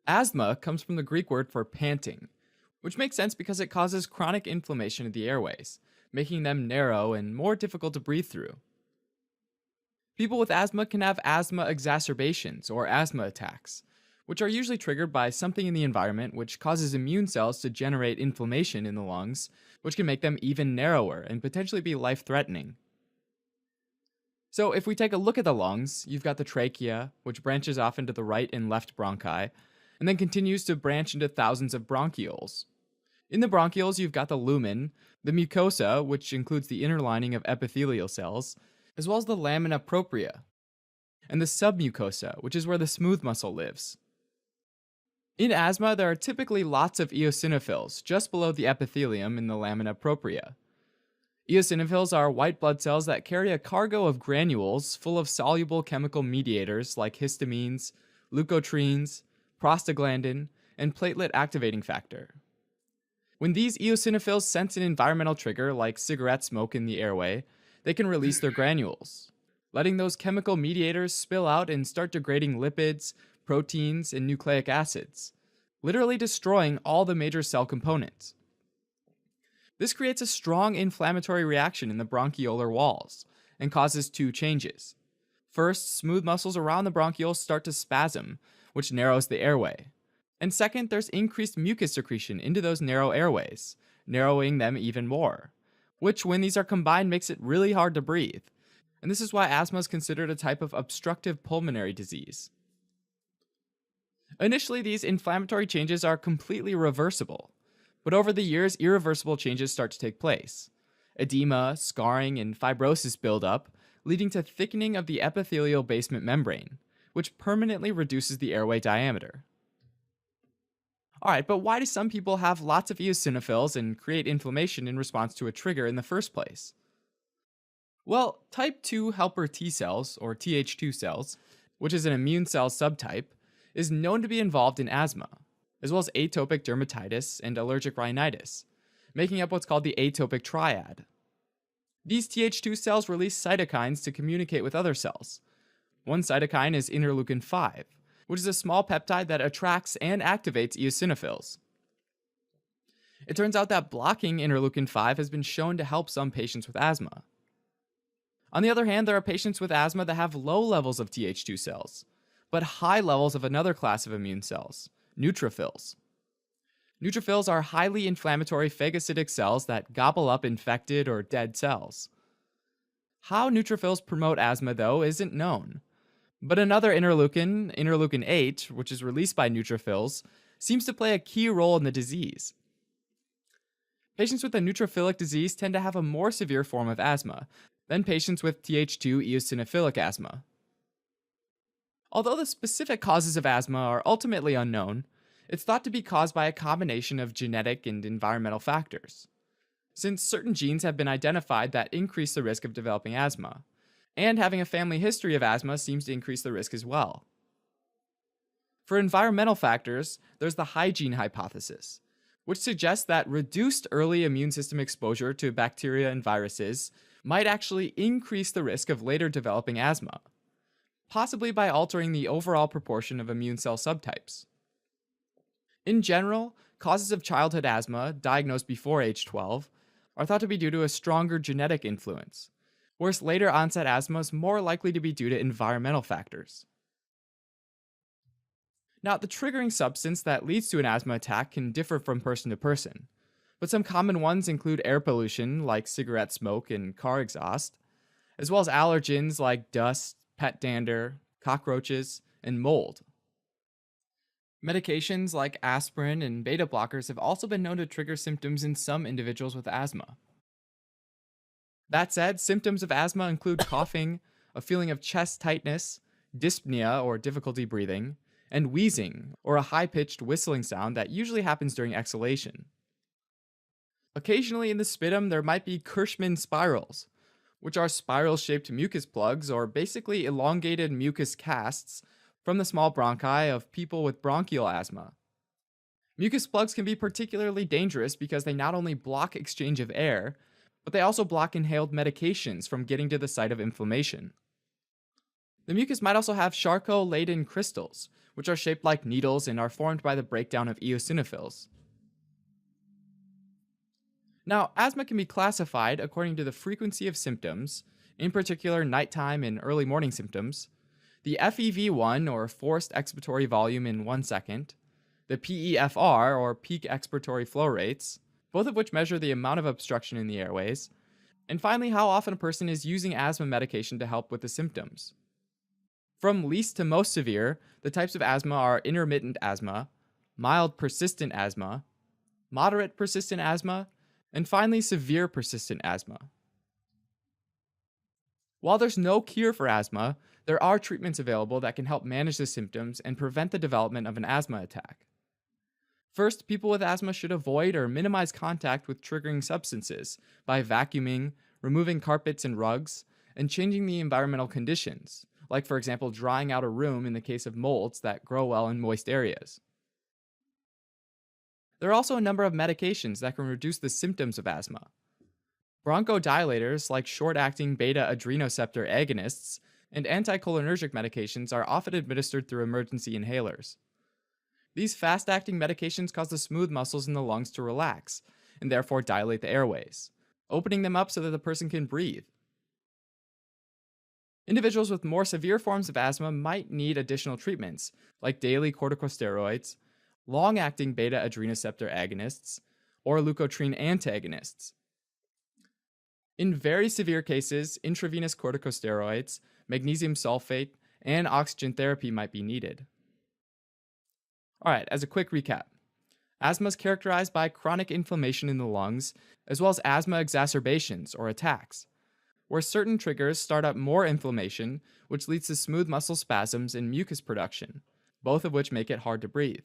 Asthma comes from the Greek word for panting, which makes sense because it causes chronic inflammation of the airways, making them narrow and more difficult to breathe through. People with asthma can have asthma exacerbations or asthma attacks, which are usually triggered by something in the environment which causes immune cells to generate inflammation in the lungs, which can make them even narrower and potentially be life threatening. So, if we take a look at the lungs, you've got the trachea, which branches off into the right and left bronchi, and then continues to branch into thousands of bronchioles. In the bronchioles, you've got the lumen, the mucosa, which includes the inner lining of epithelial cells, as well as the lamina propria, and the submucosa, which is where the smooth muscle lives. In asthma, there are typically lots of eosinophils just below the epithelium in the lamina propria. Eosinophils are white blood cells that carry a cargo of granules full of soluble chemical mediators like histamines, leukotrienes, prostaglandin, and platelet activating factor. When these eosinophils sense an environmental trigger like cigarette smoke in the airway, they can release their granules, letting those chemical mediators spill out and start degrading lipids, proteins, and nucleic acids, literally destroying all the major cell components. This creates a strong inflammatory reaction in the bronchiolar walls and causes two changes. First, smooth muscles around the bronchioles start to spasm, which narrows the airway. And second, there's increased mucus secretion into those narrow airways, narrowing them even more, which, when these are combined, makes it really hard to breathe. And this is why asthma is considered a type of obstructive pulmonary disease. Initially, these inflammatory changes are completely reversible, but over the years, irreversible changes start to take place. Edema, scarring, and fibrosis build up, leading to thickening of the epithelial basement membrane, which permanently reduces the airway diameter. Alright, but why do some people have lots of eosinophils and create inflammation in response to a trigger in the first place? Well, type 2 helper T cells, or Th2 cells, which is an immune cell subtype, is known to be involved in asthma, as well as atopic dermatitis and allergic rhinitis, making up what's called the atopic triad. These Th2 cells release cytokines to communicate with other cells. One cytokine is interleukin 5, which is a small peptide that attracts and activates eosinophils. It turns out that blocking interleukin 5 has been shown to help some patients with asthma. On the other hand, there are patients with asthma that have low levels of Th2 cells, but high levels of another class of immune cells, neutrophils. Neutrophils are highly inflammatory phagocytic cells that gobble up infected or dead cells. How neutrophils promote asthma, though, isn't known. But another interleukin, interleukin 8, which is released by neutrophils, seems to play a key role in the disease. Patients with a neutrophilic disease tend to have a more severe form of asthma than patients with Th2 eosinophilic asthma. Although the specific causes of asthma are ultimately unknown, it's thought to be caused by a combination of genetic and environmental factors, since certain genes have been identified that increase the risk of developing asthma, and having a family history of asthma seems to increase the risk as well. For environmental factors, there's the hygiene hypothesis, which suggests that reduced early immune system exposure to bacteria and viruses might actually increase the risk of later developing asthma, possibly by altering the overall proportion of immune cell subtypes. In general, causes of childhood asthma, diagnosed before age 12, are thought to be due to a stronger genetic influence, whereas later onset asthma is more likely to be due to environmental factors. Now, the triggering substance that leads to an asthma attack can differ from person to person, but some common ones include air pollution like cigarette smoke and car exhaust, as well as allergens like dust, pet dander, cockroaches, and mold. Medications like aspirin and beta blockers have also been known to trigger symptoms in some individuals with asthma. That said, symptoms of asthma include coughing, a feeling of chest tightness, dyspnea or difficulty breathing, and wheezing, or a high-pitched whistling sound that usually happens during exhalation. Occasionally in the sputum, there might be Kirschmann spirals, which are spiral-shaped mucus plugs or basically elongated mucus casts from the small bronchi of people with bronchial asthma. Mucus plugs can be particularly dangerous because they not only block exchange of air, but they also block inhaled medications from getting to the site of inflammation. The mucus might also have charcot-laden crystals, which are shaped like needles and are formed by the breakdown of eosinophils. Now, asthma can be classified according to the frequency of symptoms, in particular nighttime and early morning symptoms, the FEV1 or forced expiratory volume in 1 second, the PEFR or peak expiratory flow rates, both of which measure the amount of obstruction in the airways, and finally how often a person is using asthma medication to help with the symptoms. From least to most severe, the types of asthma are intermittent asthma, mild persistent asthma, moderate persistent asthma, and finally severe persistent asthma. While there's no cure for asthma, there are treatments available that can help manage the symptoms and prevent the development of an asthma attack. First, people with asthma should avoid or minimize contact with triggering substances by vacuuming, removing carpets and rugs, and changing the environmental conditions, like for example drying out a room in the case of molds that grow well in moist areas. There are also a number of medications that can reduce the symptoms of asthma. Bronchodilators like short-acting beta-adrenoceptor agonists and anticholinergic medications are often administered through emergency inhalers. These fast-acting medications cause the smooth muscles in the lungs to relax and therefore dilate the airways, opening them up so that the person can breathe. Individuals with more severe forms of asthma might need additional treatments like daily corticosteroids, long-acting beta-adrenoceptor agonists, or leukotriene antagonists. In very severe cases, intravenous corticosteroids, magnesium sulfate, and oxygen therapy might be needed. Alright, as a quick recap, asthma is characterized by chronic inflammation in the lungs, as well as asthma exacerbations or attacks, where certain triggers start up more inflammation, which leads to smooth muscle spasms and mucus production, both of which make it hard to breathe.